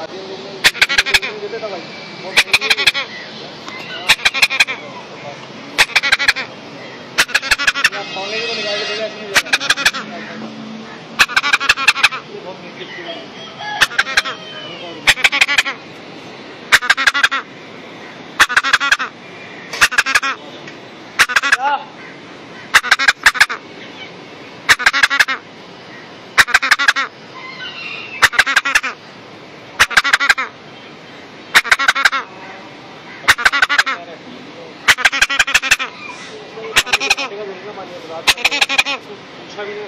देते था भाई फोन लेके तो निकाल के देगा ऐसे नहीं देगा बहुत मुश्किल अच्छा भी नहीं